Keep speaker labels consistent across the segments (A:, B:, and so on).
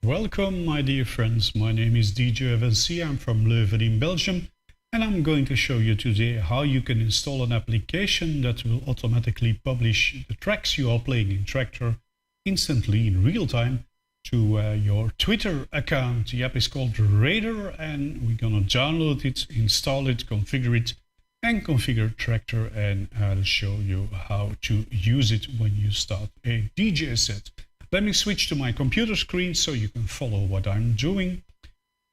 A: Welcome, my dear friends. My name is DJ Irvin Cee. I'm from Leuven in Belgium, and I'm going to show you today how you can install an application that will automatically publish the tracks you are playing in Traktor instantly in real time to your Twitter account. The app is called RADR, and we're gonna download it, install it, configure it, and configure Traktor, and I'll show you how to use it when you start a DJ set. Let me switch to my computer screen so you can follow what I'm doing.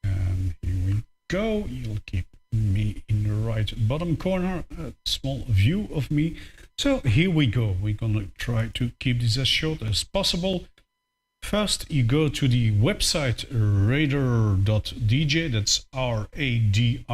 A: And here we go. You'll keep me in the right bottom corner, a small view of me. So here we go. We're gonna try to keep this as short as possible. First, you go to the website radar.dj, that's radr.dj,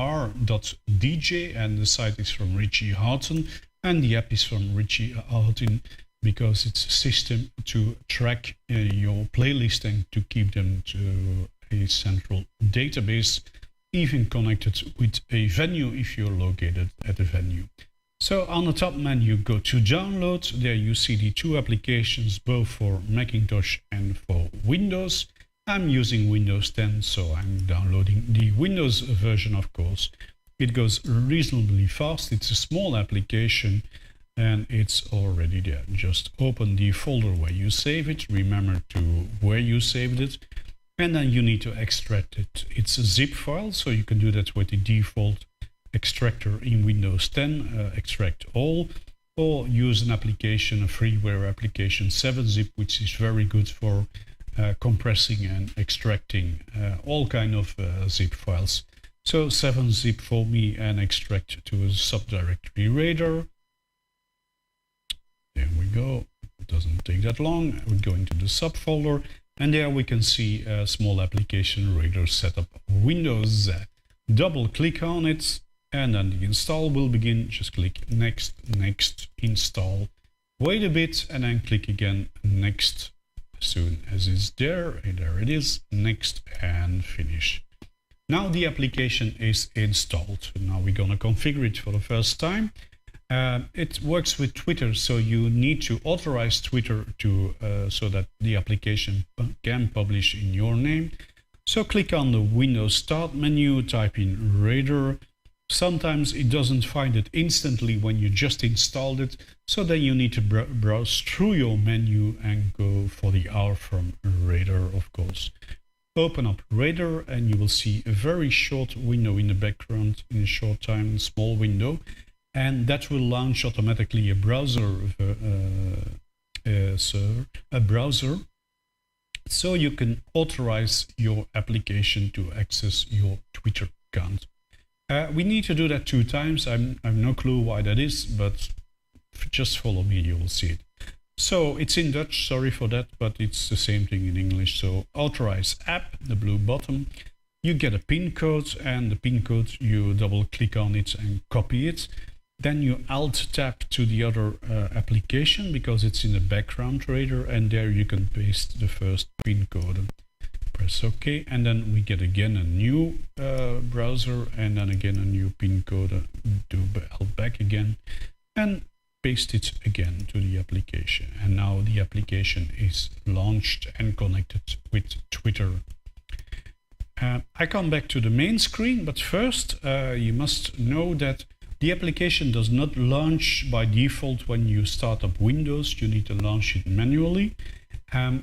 A: and the site is from Richie Houghton, and the app is from Richie Houghton, because it's a system to track your playlist and to keep them to a central database, even connected with a venue if you're located at a venue. So on the top menu, go to download. There you see the two applications, both for Macintosh and for Windows. I'm using Windows 10, so I'm downloading the Windows version, of course. It goes reasonably fast. It's a small application, and it's already there. Just open the folder where you save it, remember to where you saved it, and then you need to extract it. It's a zip file, so you can do that with the default extractor in Windows 10, extract all, or use an application, a freeware application, 7-zip, which is very good for compressing and extracting all kind of zip files. So 7-zip for me, and extract to a subdirectory RADR. There we go. It doesn't take that long. We go into the subfolder, and there we can see a small application, RADR Setup Windows. Double click on it, and then the install will begin. Just click next, next, install. Wait a bit, and then click again next. As soon as it's there, and there it is, next, and finish. Now the application is installed. Now we're gonna configure it for the first time. It works with Twitter, so you need to authorize Twitter to so that the application can publish in your name. So click on the Windows Start menu, type in RADR. Sometimes it doesn't find it instantly when you just installed it, so then you need to browse through your menu and go for the R from RADR, of course. Open up RADR, and you will see a very short window in the background, in a short time, a small window. And that will launch automatically a browser, so you can authorize your application to access your Twitter account. We need to do that 2 times. I have no clue why that is, but just follow me, you will see it. So it's in Dutch, sorry for that, but it's the same thing in English. So authorize app, the blue button. You get a PIN code, and the PIN code, you double click on it and copy it. Then you Alt tab to the other application, because it's in the background RADR, and there you can paste the first PIN code. Press OK, and then we get again a new browser, and then again a new PIN code. Do Alt back again, and paste it again to the application. And now the application is launched and connected with Twitter. I come back to the main screen, but first you must know that the application does not launch by default when you start up Windows. You need to launch it manually.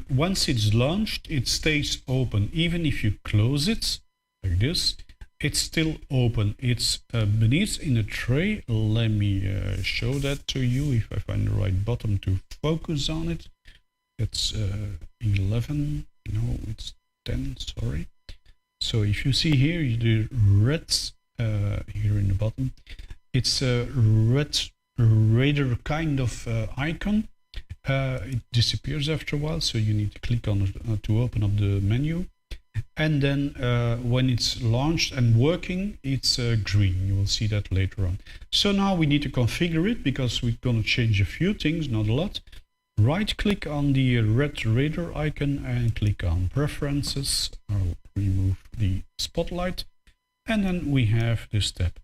A: Once it's launched, it stays open. Even if you close it, like this, it's still open. It's beneath in a tray. Let me show that to you if I find the right button to focus on it. It's 11, no, it's 10, sorry. So if you see here, the red here in the bottom, it's a red RADR kind of icon. It disappears after a while, so you need to click on it to open up the menu. And then when it's launched and working, it's green. You will see that later on. So now we need to configure it, because we're going to change a few things, not a lot. Right click on the red RADR icon and click on Preferences. I'll remove the spotlight. And then we have this tab.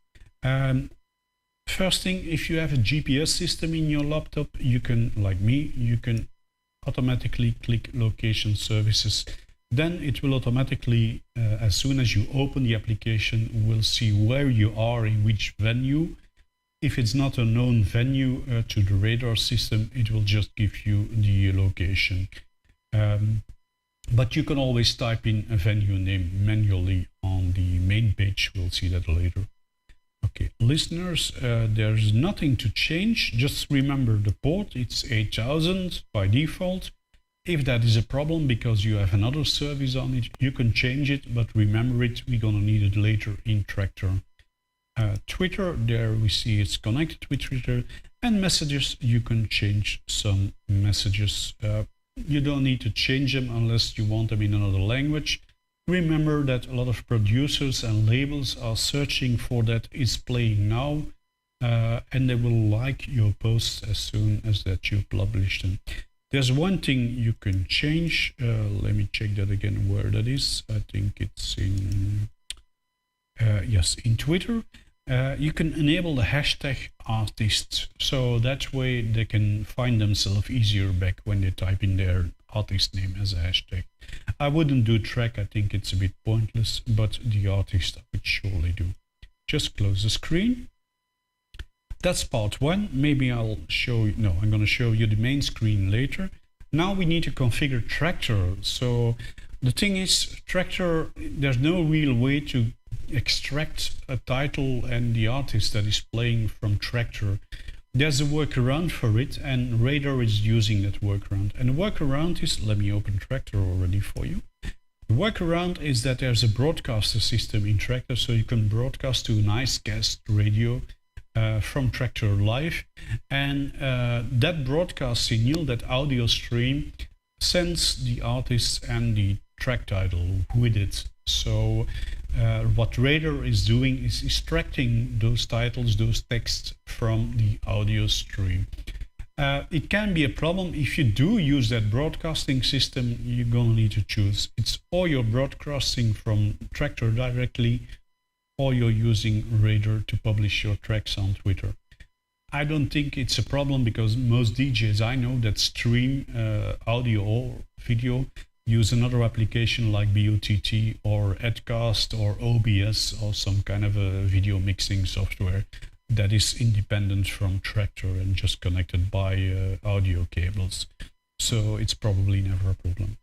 A: First thing, if you have a GPS system in your laptop, you can, like me, you can automatically click Location Services then it will automatically, as soon as you open the application, will see where you are in which venue. If it's not a known venue to the radar system, it will just give you the location. But you can always type in a venue name manually on the main page. We'll see that later. Okay, listeners, there's nothing to change. Just remember the port, it's 8000 by default. If that is a problem because you have another service on it, you can change it, but remember it, we're gonna need it later in Traktor. Twitter, there we see it's connected with Twitter, and messages, you can change some messages. You don't need to change them unless you want them in another language. Remember that a lot of producers and labels are searching for that is playing now, and they will like your posts as soon as that you publish them. There's one thing you can change. Let me check that again where that is. I think it's in, yes, in Twitter. You can enable the hashtag artist, so that way they can find themselves easier back when they type in their artist name as a hashtag. I wouldn't do track, I think it's a bit pointless, but the artist I would surely do. Just close the screen. That's part one. Maybe I'll show you, no, I'm going to show you the main screen later. Now we need to configure Traktor. So the thing is, Traktor, there's no real way to extract a title and the artist that is playing from Traktor. There's a workaround for it, and RADR is using that workaround. And the workaround is, let me open Traktor already for you. The workaround is that there's a broadcaster system in Traktor, so you can broadcast to a nice guest radio from Traktor Live, and that broadcast signal, that audio stream, sends the artist and the track title with it. So what RADR is doing is extracting those titles, those texts from the audio stream. It can be a problem if you do use that broadcasting system. You're gonna need to choose. It's or you're broadcasting from Traktor directly, or you're using RADR to publish your tracks on Twitter. I don't think it's a problem because most DJs I know that stream audio or video use another application like BOTT or Edcast or OBS or some kind of a video mixing software that is independent from Traktor and just connected by audio cables. So it's probably never a problem.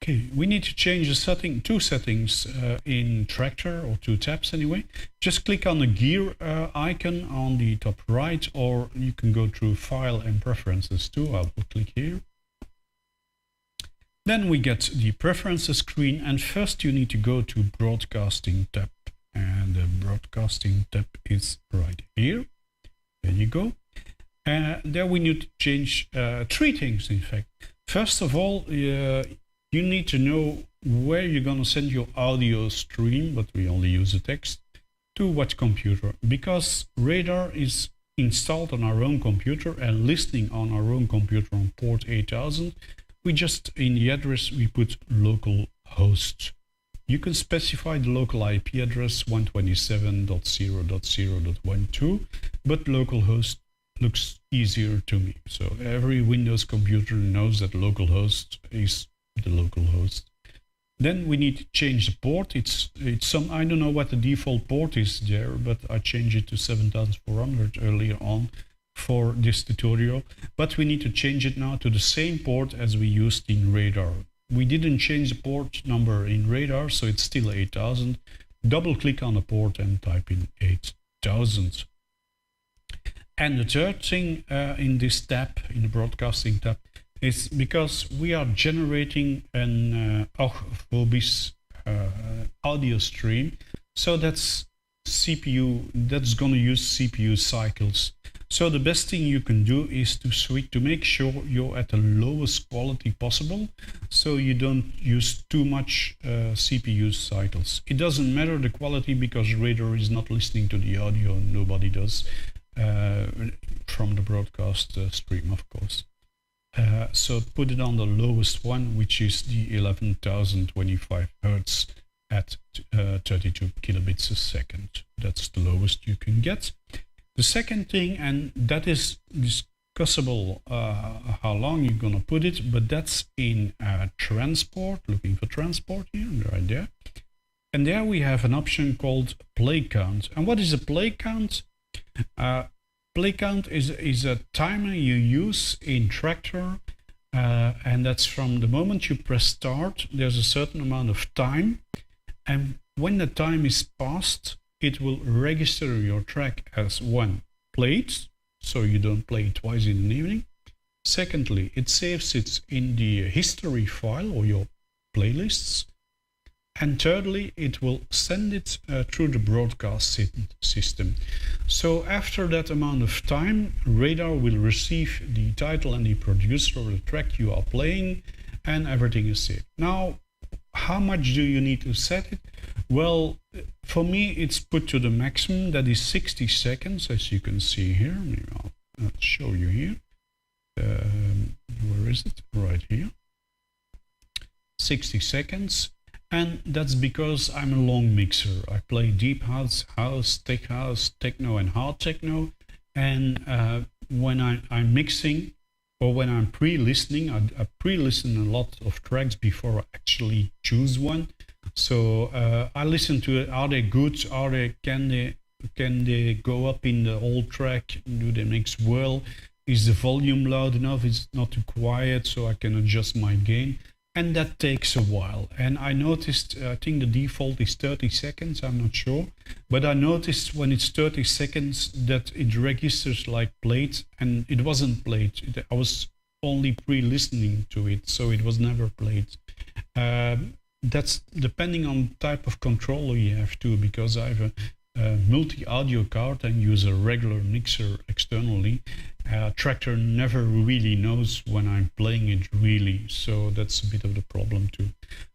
A: Okay, we need to change the setting, two settings in Traktor, or two tabs anyway. Just click on the gear icon on the top right, or you can go through File and Preferences too. I will click here. Then we get the Preferences screen, and first you need to go to Broadcasting tab. And the Broadcasting tab is right here. There you go. There we need to change three things, in fact. First of all, you need to know where you're going to send your audio stream, but we only use the text, to what computer. Because RADR is installed on our own computer and listening on our own computer on port 8000, we just, in the address, we put local host. You can specify the local IP address 127.0.0.12, but localhost looks easier to me. So every Windows computer knows that localhost is the local host. Then we need to change the port. It's some, I don't know what the default port is there, but I changed it to 7400 earlier on for this tutorial. But we need to change it now to the same port as we used in RADR. We didn't change the port number in RADR, so it's still 8000. Double click on the port and type in 8000. And the third thing in this tab, in the Broadcasting tab, is because we are generating an Vobis audio stream, so that's CPU, that's going to use CPU cycles. So the best thing you can do is to switch, to make sure you're at the lowest quality possible, so you don't use too much CPU cycles. It doesn't matter the quality because RADR is not listening to the audio, nobody does, from the broadcast stream, of course. So put it on the lowest one, which is the 11,025 Hertz at 32 kilobits a second. That's the lowest you can get. The second thing, and that is discussable how long you're gonna put it, but that's in transport, looking for transport here, right there. And there we have an option called play count. And what is a play count? Play count is a timer you use in Traktor, and that's from the moment you press start, there's a certain amount of time, and when the time is passed, it will register your track as one, played, so you don't play it twice in an evening. Secondly, it saves it in the history file or your playlists. And thirdly, it will send it through the broadcast system. So after that amount of time, RADR will receive the title and the producer of the track you are playing, and everything is saved. Now, how much do you need to set it? Well, for me, it's put to the maximum. That is 60 seconds, as you can see here. I'll show you here. Where is it? Right here. 60 seconds. And that's because I'm a long mixer. I play deep house, tech house, techno and hard techno. And when I'm mixing or when I'm pre-listening, I pre-listen a lot of tracks before I actually choose one. So I listen to it. Are they good? Can they go up in the whole track? Do they mix well? Is the volume loud enough? Is it not too quiet so I can adjust my gain? And that takes a while. And I noticed, I think the default is 30 seconds, I'm not sure. But I noticed when it's 30 seconds that it registers like played, and it wasn't played. I was only pre-listening to it, so it was never played. That's depending on type of controller you have too, because I have a multi-audio card and use a regular mixer externally. Traktor never really knows when I'm playing it really, so that's a bit of the problem too.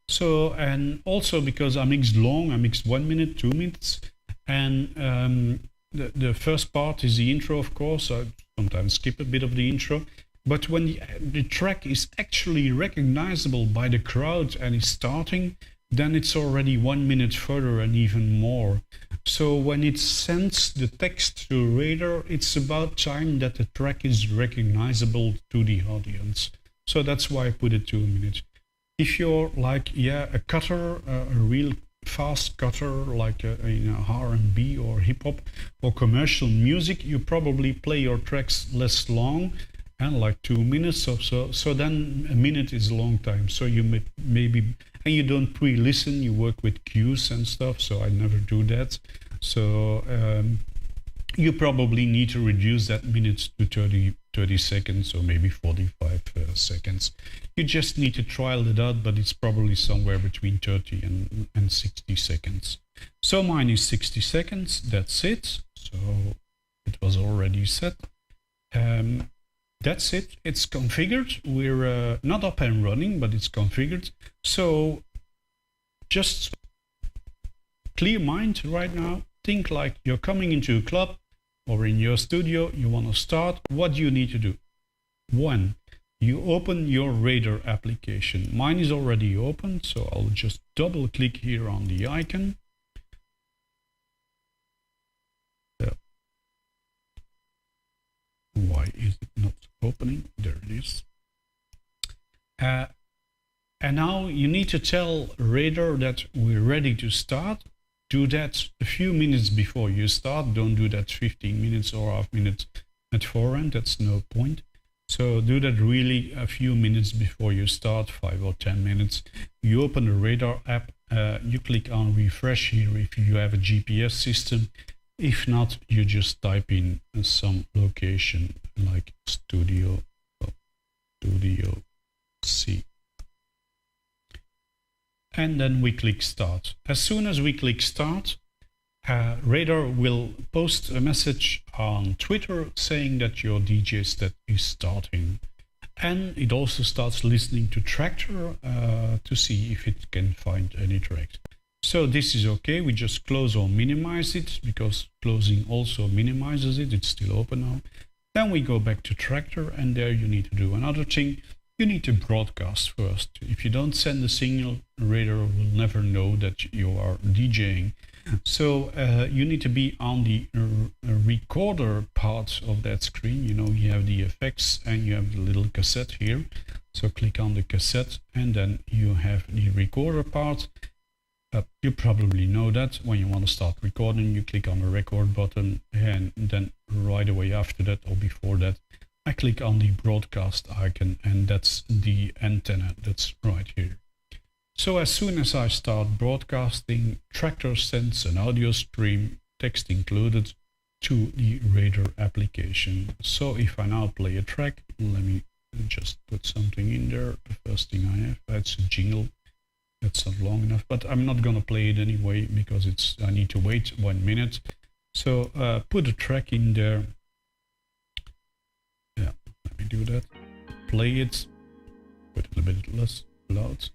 A: So, and also because I mixed long, I mixed 1 minute, 2 minutes, and the first part is the intro, of course. I sometimes skip a bit of the intro, but when the track is actually recognizable by the crowd and is starting, then it's already 1 minute further and even more. So when it sends the text to RADR, it's about time that the track is recognizable to the audience. So that's why I put it to a minute. If you're like, a cutter, a real fast cutter, like R&B or hip hop or commercial music, you probably play your tracks less long, and like 2 minutes or so. So then a minute is a long time. So you maybe, and you don't pre-listen, you work with cues and stuff. So I never do that. So you probably need to reduce that minutes to 30 seconds or maybe 45 seconds. You just need to trial it out, but it's probably somewhere between 30 and 60 seconds. So mine is 60 seconds. That's it. So it was already set. That's it. It's configured. We're not up and running, but it's configured. So just clear mind right now. Think like you're coming into a club or in your studio. You want to start. What do you need to do? 1, you open your RADR application. Mine is already open, so I'll just double click here on the icon. Why is it not opening? There it is. And now you need to tell RADR that we're ready to start. Do that a few minutes before you start. Don't do that 15 minutes or half minute at forehand. That's no point. So do that really a few minutes before you start, 5 or 10 minutes. You open the RADR app. You click on refresh here if you have a GPS system. If not, you just type in some location like Studio C. And then we click start. As soon as we click start, RADR will post a message on Twitter saying that your DJ set is starting. And it also starts listening to Traktor to see if it can find any tracks. So this is okay. We just close or minimize it because closing also minimizes it. It's still open now. Then we go back to Traktor, and there you need to do another thing. You need to broadcast first. If you don't send a signal, RADR will never know that you are DJing. So you need to be on the recorder part of that screen. You know, you have the effects and you have the little cassette here. So click on the cassette and then you have the recorder part. You probably know that when you want to start recording, you click on the record button, and then right away after that or before that, I click on the broadcast icon, and that's the antenna that's right here. So as soon as I start broadcasting, Traktor sends an audio stream, text included, to the RADR application. So if I now play a track, let me just put something in there. The first thing I have, that's a jingle. That's not long enough, but I'm not gonna play it anyway because I need to wait 1 minute. So put a track in there. Yeah, let me do that. Play it, put it a bit less loud.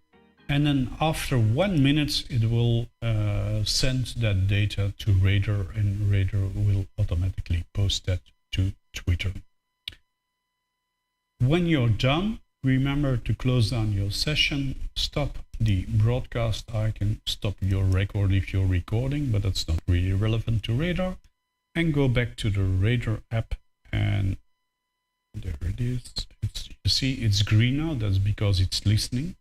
A: And then after 1 minute, it will send that data to RADR, and RADR will automatically post that to Twitter. When you're done, remember to close down your session, stop the broadcast icon, stop your record if you're recording, but that's not really relevant to RADR, and go back to the RADR app, and there it is. You see it's green now, that's because it's listening.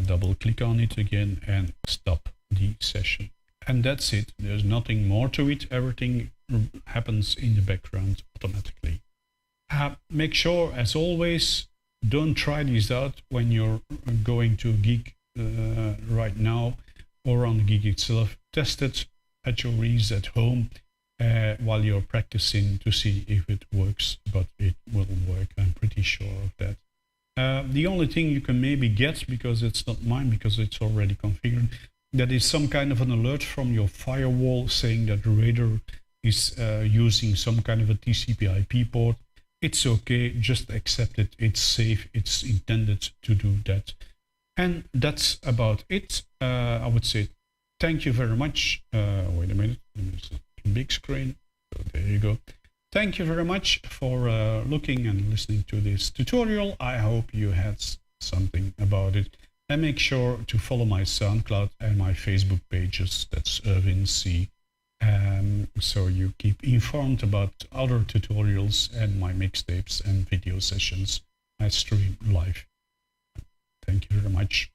A: Double click on it again and stop the session. And that's it. There's nothing more to it. Everything happens in the background automatically. Make sure, as always, don't try this out when you're going to a gig right now or on the gig itself. Test it at your ease at home while you're practicing to see if it works, but it will work. I'm pretty sure of that. The only thing you can maybe get, because it's not mine, because it's already configured, that is some kind of an alert from your firewall saying that RADR is using some kind of a TCP/IP port. It's okay, just accept it. It's safe. It's intended to do that. And that's about it. I would say thank you very much. Wait a minute. Let me see. Big screen. So there you go. Thank you very much for looking and listening to this tutorial. I hope you had something about it. And make sure to follow my SoundCloud and my Facebook pages. That's Irvin Cee. So you keep informed about other tutorials and my mixtapes and video sessions I stream live. Thank you very much.